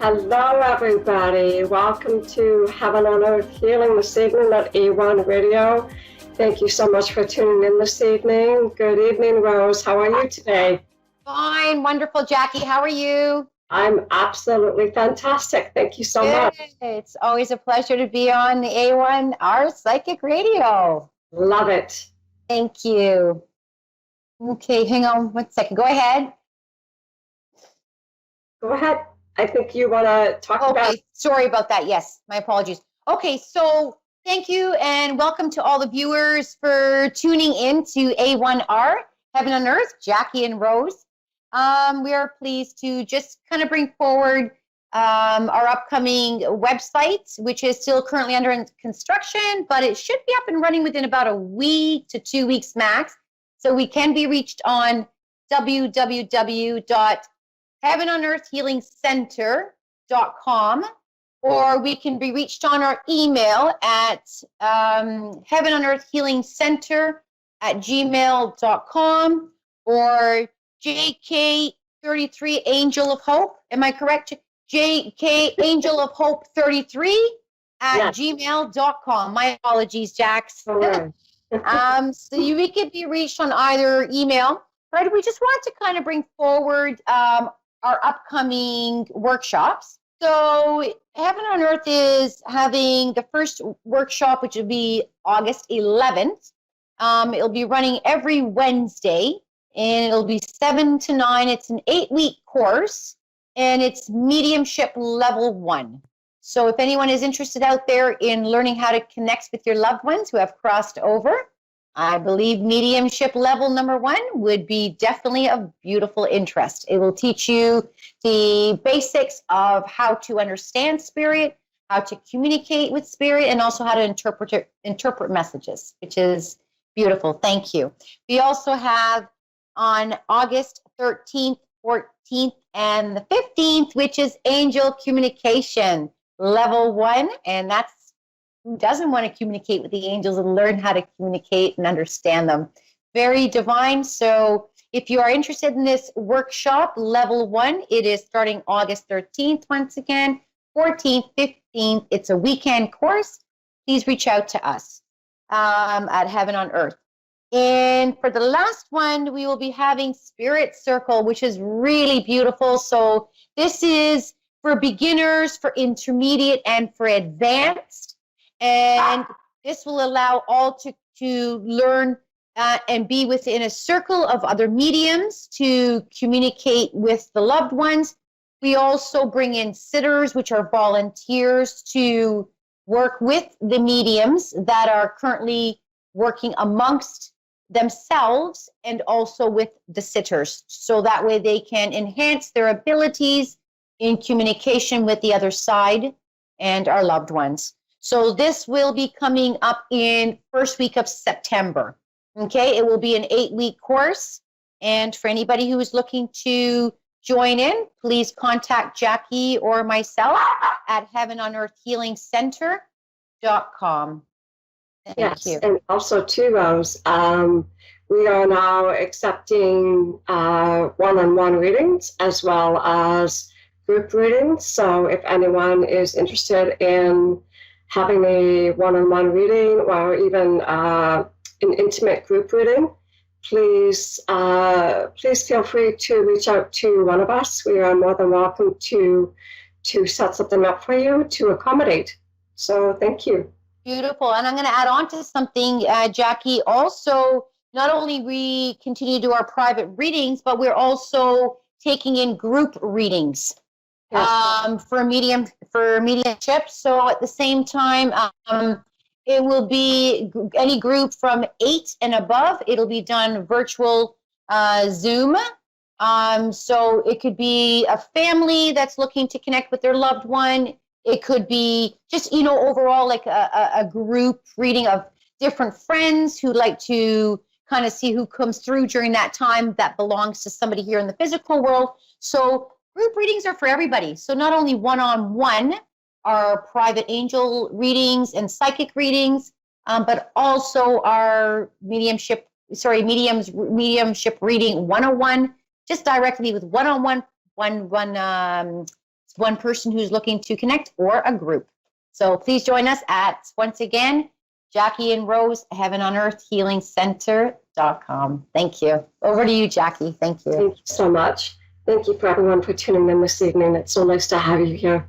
Hello, everybody. Welcome to Heaven on Earth Healing this evening at A1 Radio. Thank you so much for tuning in this evening. Good evening, Rose. How are you today? Fine, wonderful, Jackie. How are you? I'm absolutely fantastic. Thank you so much. It's always a pleasure to be on the A1R Psychic Radio. Love it. Thank you. Okay, hang on 1 second. Go ahead. Go ahead. I think you want to talk about... Okay, sorry about that. Yes, my apologies. Okay, so thank you and welcome to all the viewers for tuning in to A1R, Heaven on Earth, Jackie and Rose. We are pleased to just kind of bring forward our upcoming website, which is still currently under construction, but it should be up and running within about a week to 2 weeks max. So we can be reached on www.heavenonearthhealingcenter.com, or we can be reached on our email at heavenonearthhealingcenter@gmail.com, or JK33 Angel of Hope. Am I correct? JK Angel of Hope 33 at gmail.com. My apologies, Jax. Right. So we could be reached on either email. Right? We just want to kind of bring forward our upcoming workshops. So Heaven on Earth is having the first workshop, which will be August 11th. It'll be running every Wednesday, and it'll be 7 to 9. It's an 8-week course, and it's mediumship level 1. So if anyone is interested out there in learning how to connect with your loved ones who have crossed over, I believe mediumship level number 1 would be definitely of beautiful interest. It will teach you the basics of how to understand spirit, how to communicate with spirit, and also how to interpret messages, which is beautiful. Thank you. We also have on August 13th, 14th, and the 15th, which is angel communication level 1, and that's who doesn't want to communicate with the angels and learn how to communicate and understand them. Very divine. So if you are interested in this workshop, level 1, it is starting August 13th, once again, 14th, 15th. It's a weekend course. Please reach out to us at Heaven on Earth. And for the last one, we will be having Spirit Circle, which is really beautiful. So this is for beginners, for intermediate, and for advanced. And this will allow all to learn and be within a circle of other mediums to communicate with the loved ones. We also bring in sitters, which are volunteers, to work with the mediums that are currently working amongst themselves and also with the sitters. So that way they can enhance their abilities in communication with the other side and our loved ones. So this will be coming up in first week of September. Okay, it will be an 8-week course. And for anybody who is looking to join in, please contact Jackie or myself at heavenonearthhealingcenter.com. Thank you. And also too, Rose, we are now accepting one-on-one readings as well as group readings. So if anyone is interested in having a one-on-one reading or even an intimate group reading, please feel free to reach out to one of us. We are more than welcome to set something up for you to accommodate. So thank you. Beautiful. And I'm going to add on to something, Jackie. Also, not only we continue to do our private readings, but we're also taking in group readings. For mediumship. So at the same time, it will be any group from 8 and above. It'll be done virtual Zoom. So it could be a family that's looking to connect with their loved one. It could be just, overall like a group reading of different friends who like to kind of see who comes through during that time that belongs to somebody here in the physical world. So group readings are for everybody. So not only one-on-one are private angel readings and psychic readings, but also our mediumship reading 101, just directly with one-on-one one person who's looking to connect or a group. So please join us at, once again, Jackie and Rose, Heaven on Earth Healing Center.com. Thank you. Over to you, Jackie. Thank you. Thank you so much. Thank you for everyone for tuning in this evening. It's so nice to have you here.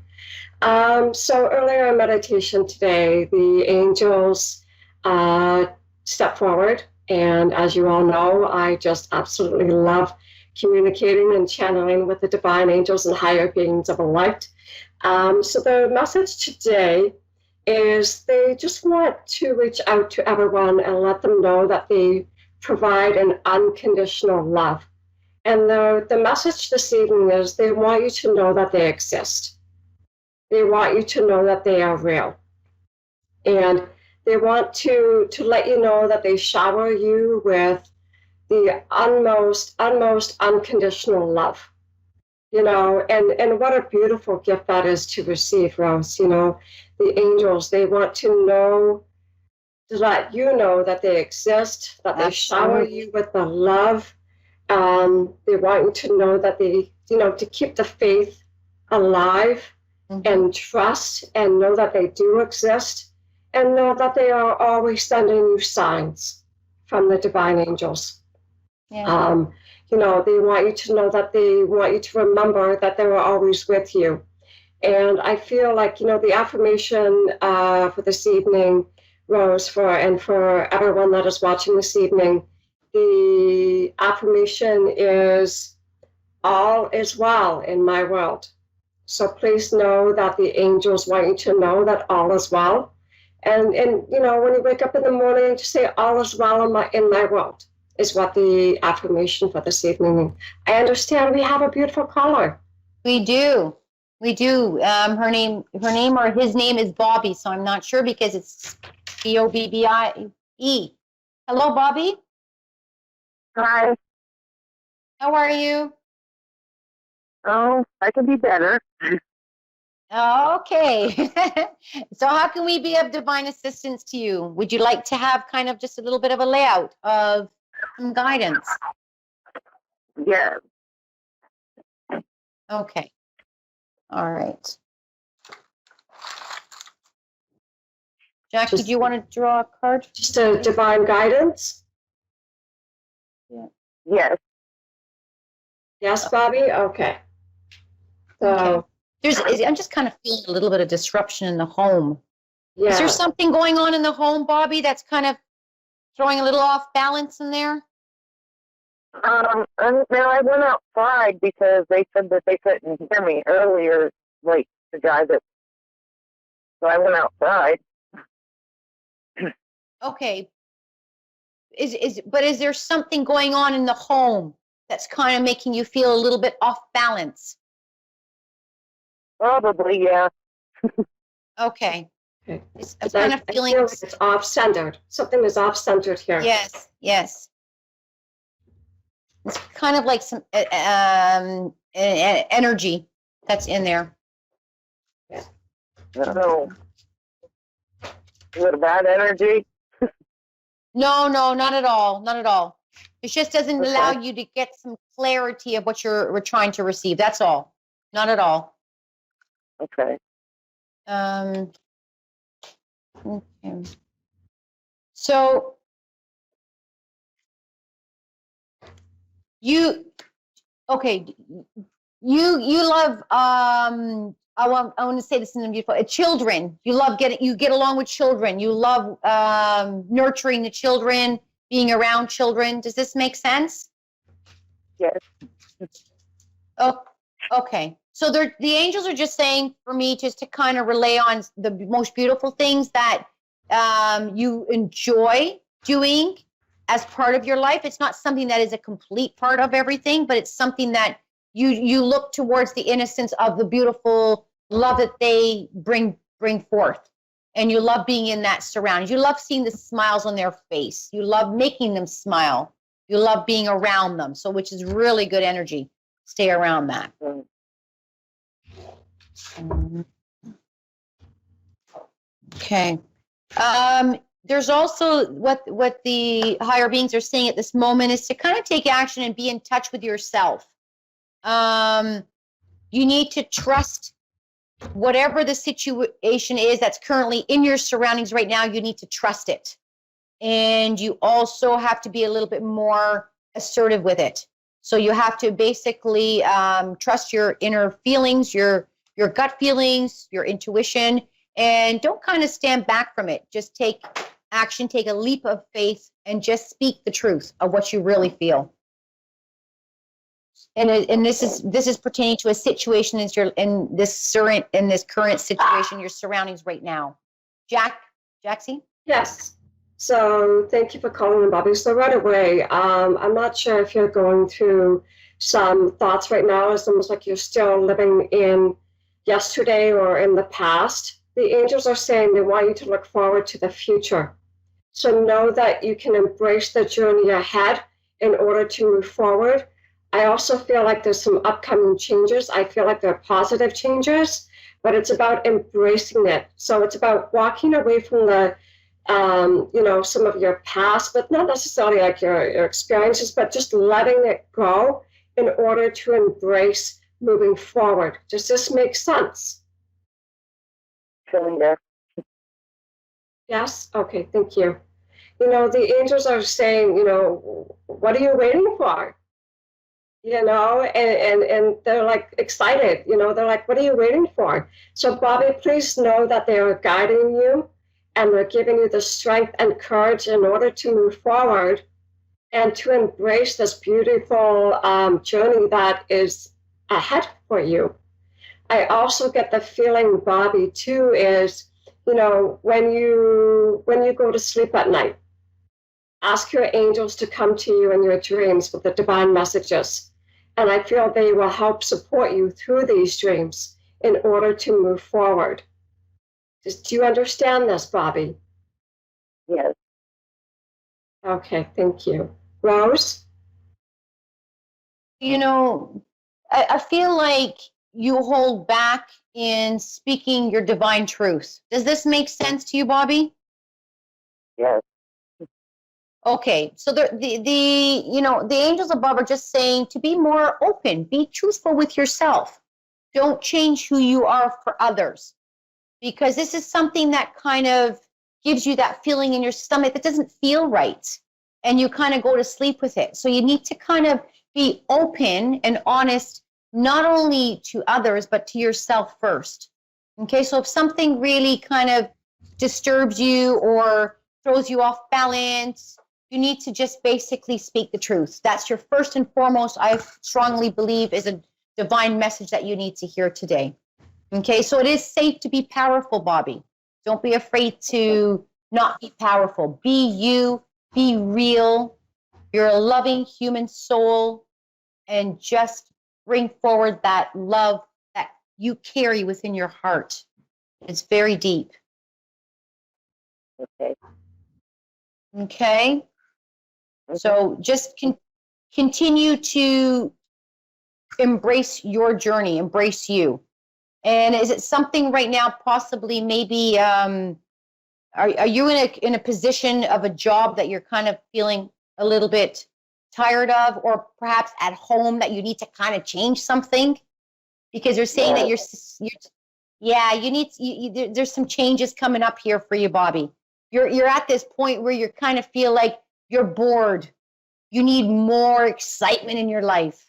So earlier in meditation today, the angels stepped forward. And as you all know, I just absolutely love communicating and channeling with the divine angels and higher beings of light. So the message today is they just want to reach out to everyone and let them know that they provide an unconditional love. And the message this evening is they want you to know that they exist. They want you to know that they are real. And they want to let you know that they shower you with the utmost unconditional love. You know, and what a beautiful gift that is to receive, Rose. You know, the angels, they want to let you know that they exist, that they shower you with the love. They want you to know that they, you know, to keep the faith alive and trust and know that they do exist and know that they are always sending you signs from the divine angels. Yeah. You know, they want you to know that they want you to remember that they are always with you. And I feel like, you know, the affirmation for this evening, Rose, for everyone that is watching this evening, the affirmation is, all is well in my world. So please know that the angels want you to know that all is well. And you know, when you wake up in the morning, just say, all is well in my world, is what the affirmation for this evening. I understand we have a beautiful caller. We do. Her name or his name is Bobby, so I'm not sure because it's Bobbie. Hello, Bobby. Hi. How are you? Oh, I can be better. Okay. So how can we be of divine assistance to you? Would you like to have kind of just a little bit of a layout of some guidance? Yeah. Okay. All right. Jackie, do you want to draw a card? Just a divine guidance? Yeah. Yes. Yes, Bobby? Okay. So okay. I'm just kind of feeling a little bit of disruption in the home. Yeah. Is there something going on in the home, Bobby, that's kind of throwing a little off balance in there? And now I went outside because they said that they couldn't hear me earlier, like the guy that. So I went outside. Okay. But is there something going on in the home that's kind of making you feel a little bit off balance? Probably, yeah. Okay. Okay. I'm kind of feeling I feel like it's off-centered. Something is off-centered here. Yes. It's kind of like some energy that's in there. Yeah. I don't know. Is it a bad energy? No, not at all. Not at all. It just doesn't allow you to get some clarity of what we're trying to receive. That's all. Not at all. Okay. Okay. So you love I want to say this in a beautiful children. You get along with children. You love nurturing the children, being around children. Does this make sense? Yes. Oh, okay. So the angels are just saying for me just to kind of relay on the most beautiful things that you enjoy doing as part of your life. It's not something that is a complete part of everything, but it's something that you look towards the innocence of the beautiful love that they bring forth. And you love being in that surroundings. You love seeing the smiles on their face. You love making them smile. You love being around them. So which is really good energy. Stay around that. Okay. There's also what the higher beings are saying at this moment is to kind of take action and be in touch with yourself. You need to trust whatever the situation is that's currently in your surroundings right now, you need to trust it. And you also have to be a little bit more assertive with it. So you have to basically trust your inner feelings, your gut feelings, your intuition, and don't kind of stand back from it. Just take action, take a leap of faith, and just speak the truth of what you really feel. And this is pertaining to a situation in this current situation, your surroundings right now. Jaxie? Yes. So thank you for calling in, Bobby. So right away, I'm not sure if you're going through some thoughts right now. It's almost like you're still living in yesterday or in the past. The angels are saying they want you to look forward to the future. So know that you can embrace the journey ahead in order to move forward. I also feel like there's some upcoming changes. I feel like they're positive changes, but it's about embracing it. So it's about walking away from the some of your past, but not necessarily like your experiences, but just letting it go in order to embrace moving forward. Does this make sense? Cylinder. Yes? Okay, thank you. The angels are saying, what are you waiting for? And they're like excited, they're like, what are you waiting for? So Bobby, please know that they are guiding you and they're giving you the strength and courage in order to move forward and to embrace this beautiful journey that is ahead for you. I also get the feeling, Bobby, too, is, when you go to sleep at night, ask your angels to come to you in your dreams with the divine messages. And I feel they will help support you through these dreams in order to move forward. Do you understand this, Bobby? Yes. Okay, thank you. Rose? I feel like you hold back in speaking your divine truth. Does this make sense to you, Bobby? Yes. Okay, so the angels above are just saying to be more open, be truthful with yourself. Don't change who you are for others. Because this is something that kind of gives you that feeling in your stomach that doesn't feel right. And you kind of go to sleep with it. So you need to kind of be open and honest, not only to others, but to yourself first. Okay, so if something really kind of disturbs you or throws you off balance, you need to just basically speak the truth. That's your first and foremost, I strongly believe, is a divine message that you need to hear today. Okay, so it is safe to be powerful, Bobby. Don't be afraid to not be powerful. Be you, be real. You're a loving human soul, and just bring forward that love that you carry within your heart. It's very deep. Okay. Okay? So just continue to embrace your journey, embrace you. And is it something right now, possibly maybe, are you in a position of a job that you're kind of feeling a little bit tired of, or perhaps at home that you need to kind of change something? Because you're saying that there's some changes coming up here for you, Bobby. You're at this point where you kind of feel like you're bored. You need more excitement in your life.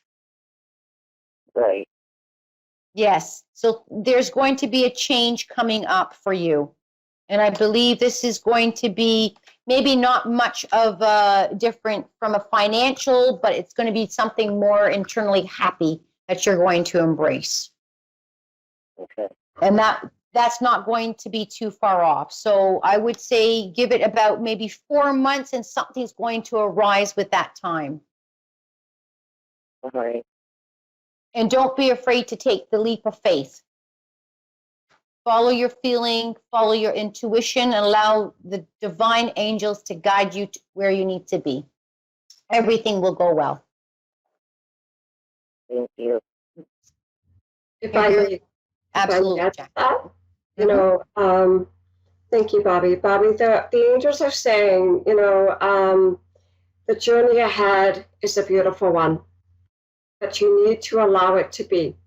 Right. Yes. So there's going to be a change coming up for you. And I believe this is going to be maybe not much of a different from a financial, but it's going to be something more internally happy that you're going to embrace. Okay. And that's not going to be too far off. So I would say give it about maybe 4 months and something's going to arise with that time. All right. And don't be afraid to take the leap of faith. Follow your feeling, follow your intuition, and allow the divine angels to guide you to where you need to be. Everything will go well. Thank you. If I may, Absolutely. add to that, thank you, Bobby. Bobby, the angels are saying, the journey ahead is a beautiful one, but you need to allow it to be.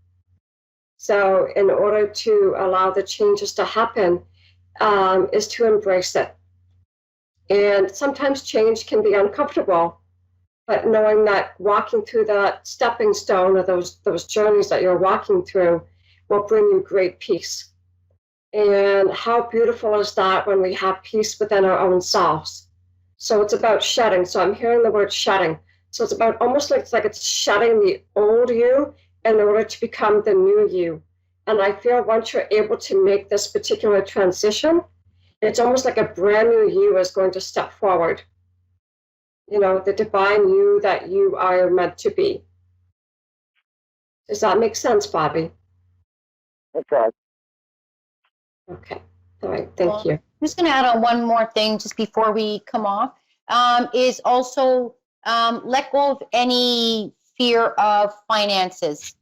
So in order to allow the changes to happen, is to embrace it. And sometimes change can be uncomfortable, but knowing that walking through that stepping stone or those journeys that you're walking through will bring you great peace. And how beautiful is that when we have peace within our own selves? So it's about shedding. So I'm hearing the word shedding. So it's about almost like it's shedding the old you in order to become the new you. And I feel once you're able to make this particular transition, it's almost like a brand new you is going to step forward. You know, the divine you that you are meant to be. Does that make sense, Bobby? It does. Okay. All right. Thank you. I'm just going to add on one more thing just before we come off, is also let go of any fear of finances.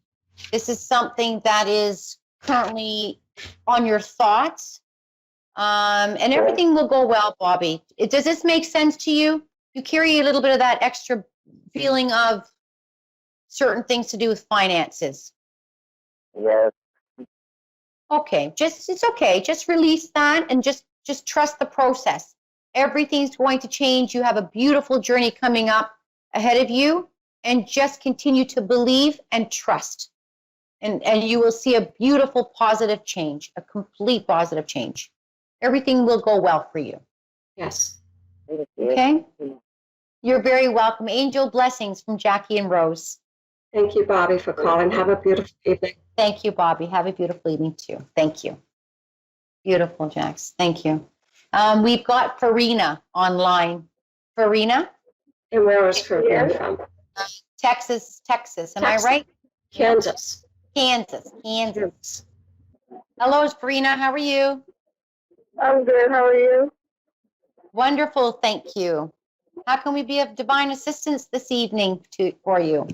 This is something that is currently on your thoughts, and everything will go well, Bobby. Does this make sense to you? You carry a little bit of that extra feeling of certain things to do with finances. Yes. Okay, it's okay. Just release that and just trust the process. Everything's going to change. You have a beautiful journey coming up ahead of you, and just continue to believe and trust. And you will see a beautiful positive change, a complete positive change. Everything will go well for you. Yes. Okay? You're very welcome. Angel blessings from Jackie and Rose. Thank you, Bobby, for calling. Have a beautiful evening. Thank you, Bobby. Have a beautiful evening too. Thank you. Beautiful, Jax. Thank you. We've got Farina online. Farina? And where is Karina from? Texas. Am I Texas. right? Kansas. Kansas. Hello, Farina. How are you? I'm good. How are you? Wonderful. Thank you. How can we be of divine assistance this evening for you?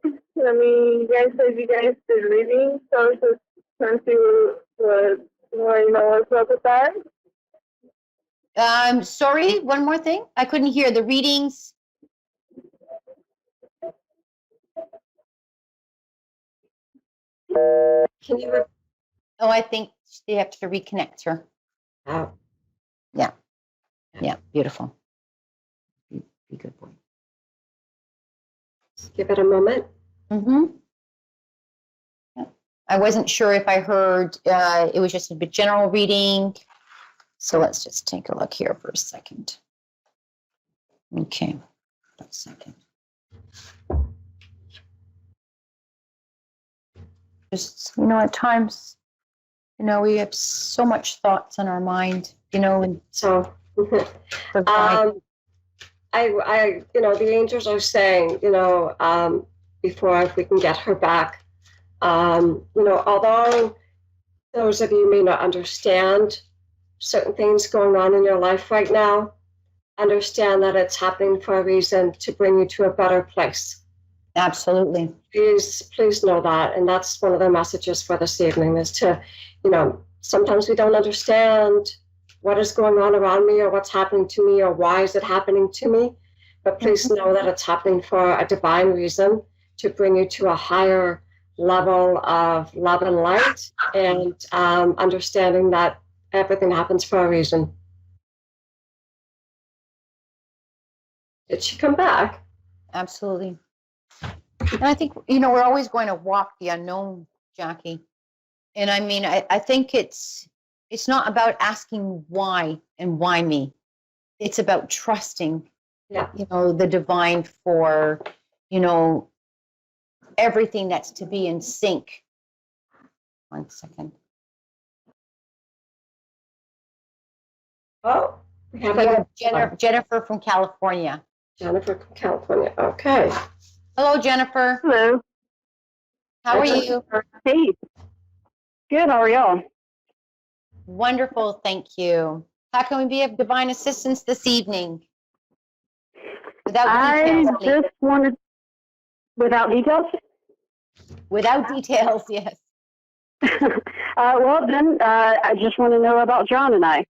I mean, you guys said you guys did readings, so I was just trying to see what you know what's up with that. Sorry, one more thing. I couldn't hear the readings. Can you? Oh, I think they have to reconnect her. Oh, Yeah, beautiful. Be a good boy. give it a moment. Mm-hmm. Yeah. I wasn't sure if I heard it was just a bit general reading. So let's just take a look here for a second. Okay, a second. Just, at times, we have so much thoughts on our mind, and So, I the angels are saying, before if we can get her back, although those of you may not understand certain things going on in your life right now, understand that it's happening for a reason to bring you to a better place. Absolutely. Please know that. And that's one of the messages for this evening is to, sometimes we don't understand what is going on around me or what's happening to me or why is it happening to me. But please know that it's happening for a divine reason to bring you to a higher level of love and light and understanding that everything happens for a reason. Did she come back? Absolutely. And I think, we're always going to walk the unknown, Jackie. And I mean, I think it's not about asking why and why me. It's about trusting, the divine for, everything that's to be in sync. 1 second. Oh, we have Jennifer from California. Jennifer from California. Okay. Hello, Jennifer. Hello. How are you? Hey. Good. How are y'all? Wonderful. Thank you. How can we be of divine assistance this evening? Without details, please. Just wanted, without details? Without details, yes. Well, then I just want to know about John and I.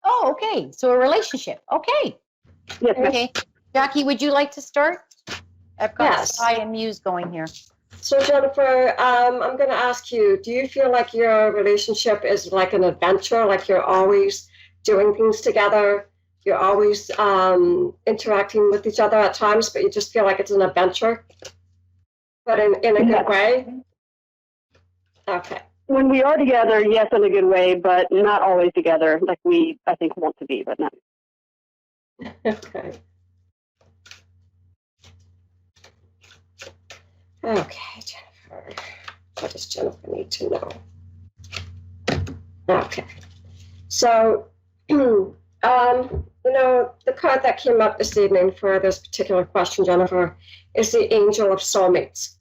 Oh, okay. So a relationship. Okay. Yes, ma'am. Okay. Jackie, would you like to start? I've got Yes. Sky and Muse going here. So Jennifer, I'm going to ask you, do you feel like your relationship is like an adventure, like you're always doing things together, you're always interacting with each other at times, but you just feel like it's an adventure, but in a Yes. good way? Okay. When we are together, yes, in a good way, but not always together like we, I think, want to be, but not. Okay. Okay, Jennifer. What does Jennifer need to know? Okay. So, the card that came up this evening for this particular question, Jennifer, is the Angel of Soulmates.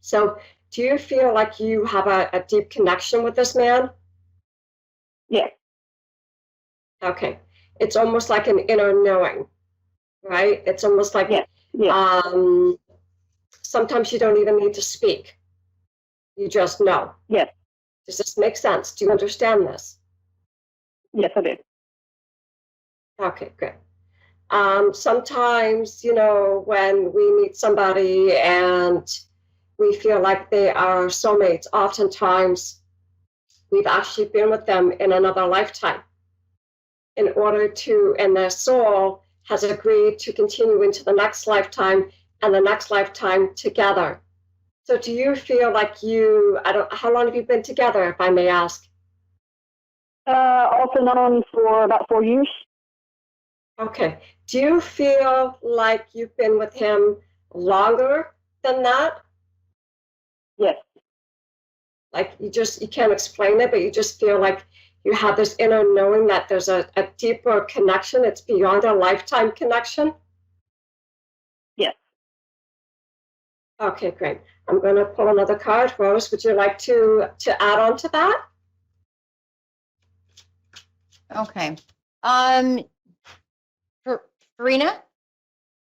So, do you feel like you have a deep connection with this man? Yes. Okay. It's almost like an inner knowing, right? It's almost like Yes. Yes. Sometimes you don't even need to speak. You just know. Yes. Does this make sense? Do you understand this? Yes, I do. Okay, good. Sometimes, when we meet somebody and we feel like they are soulmates, oftentimes we've actually been with them in another lifetime and their soul has agreed to continue into the next lifetime and the next lifetime together. So do you feel like how long have you been together, if I may ask? Off and on for about 4 years. Okay. Do you feel like you've been with him longer than that? Yes. Like you can't explain it, but you just feel like you have this inner knowing that there's a deeper connection. It's beyond a lifetime connection. Yes. Okay, great. I'm going to pull another card. Rose, would you like to add on to that? Okay. Farina?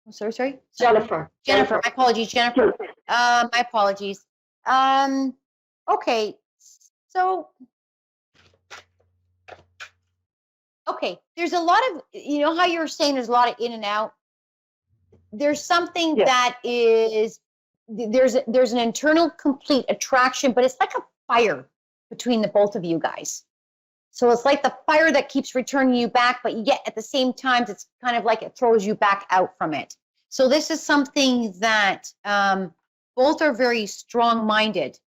I'm sorry. Jennifer. Jennifer. My apologies, Jennifer. Sure. My apologies. Okay. So, okay. There's a lot of, how you were saying there's a lot of in and out. There's something Yes. that is, there's an internal complete attraction, but it's like a fire between the both of you guys. So it's like the fire that keeps returning you back, but yet at the same time, it's kind of like it throws you back out from it. So this is something that both are very strong-minded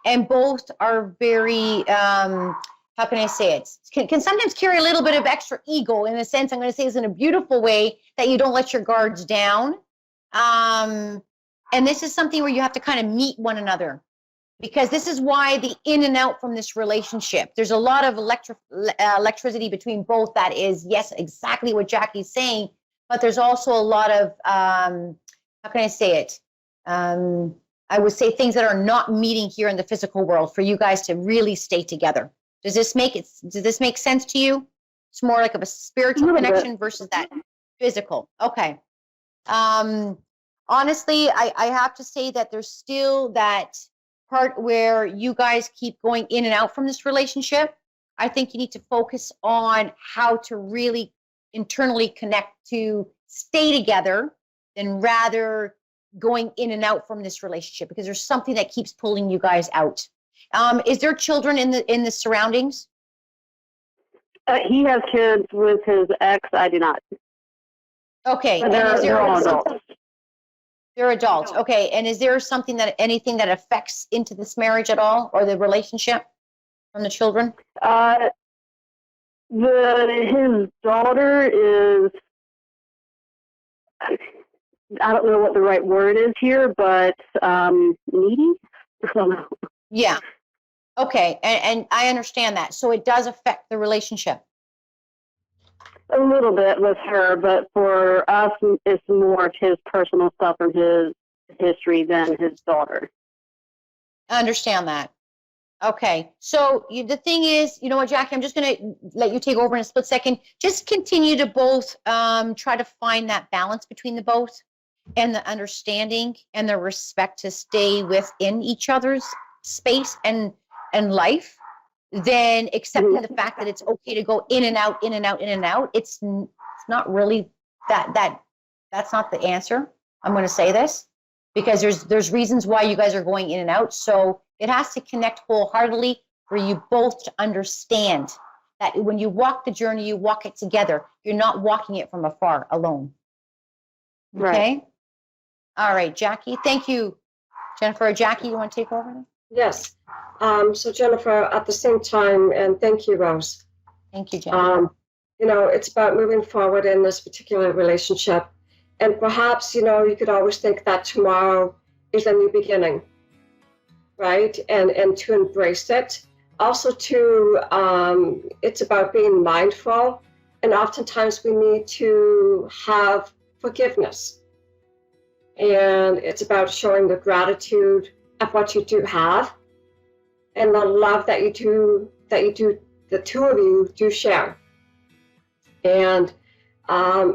and both are very, how can I say it? Can sometimes carry a little bit of extra ego in a sense, I'm going to say this in a beautiful way, that you don't let your guards down. And this is something where you have to kind of meet one another, because this is why the in and out from this relationship. There's a lot of electricity between both. That is, yes, exactly what Jackie's saying, but there's also a lot of, how can I say it? I would say things that are not meeting here in the physical world for you guys to really stay together. Does this make sense to you? It's more like of a spiritual connection versus that physical. Okay. Honestly, I have to say that there's still that part where you guys keep going in and out from this relationship. I think you need to focus on how to really internally connect to stay together than rather going in and out from this relationship, because there's something that keeps pulling you guys out. Is there children in the surroundings? He has kids with his ex. I do not. Okay. But they're all adults. They're adults. Okay. And is there anything that affects into this marriage at all, or the relationship from the children? His daughter is, I don't know what the right word is here, but needy? I don't know. Yeah. Okay. And I understand that. So it does affect the relationship. A little bit with her, but for us, it's more of his personal stuff and his history than his daughter. I understand that. Okay. So the thing is, you know what, Jackie, I'm just going to let you take over in a split second. Just continue to both try to find that balance between the both, and the understanding and the respect to stay within each other's space and life. Then accepting the fact that it's okay to go in and out, in and out, in and out. It's not really that's not the answer. I'm going to say this because there's reasons why you guys are going in and out. So it has to connect wholeheartedly for you both to understand that when you walk the journey, you walk it together. You're not walking it from afar alone. Okay? Right. All right, Jackie. Thank you, Jennifer. Jackie, you want to take over? Yes. So Jennifer, at the same time, and thank you, Rose. Thank you, Jennifer. It's about moving forward in this particular relationship. And perhaps, you could always think that tomorrow is a new beginning, right? And to embrace it. Also, it's about being mindful. And oftentimes we need to have forgiveness. And it's about showing the gratitude of what you do have and the love that you do, the two of you do share. And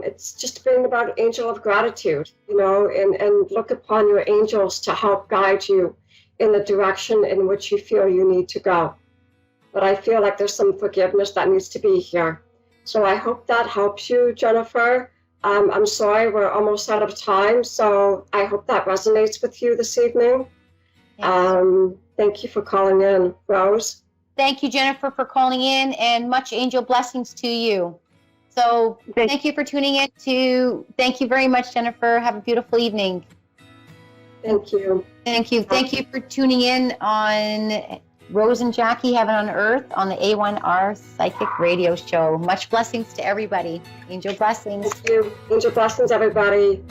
it's just being about angel of gratitude, and look upon your angels to help guide you in the direction in which you feel you need to go. But I feel like there's some forgiveness that needs to be here. So I hope that helps you, Jennifer. I'm sorry, we're almost out of time. So I hope that resonates with you this evening. Yes. Thank you for calling in, Rose. Thank you, Jennifer, for calling in, and much angel blessings to you. So thank you for tuning in. Thank you very much, Jennifer. Have a beautiful evening. Thank you. Thank you. Thank you for tuning in on Rose and Jackie Heaven on Earth on the A1R Psychic Radio Show. Much blessings to everybody. Angel blessings. Thank you. Angel blessings, everybody.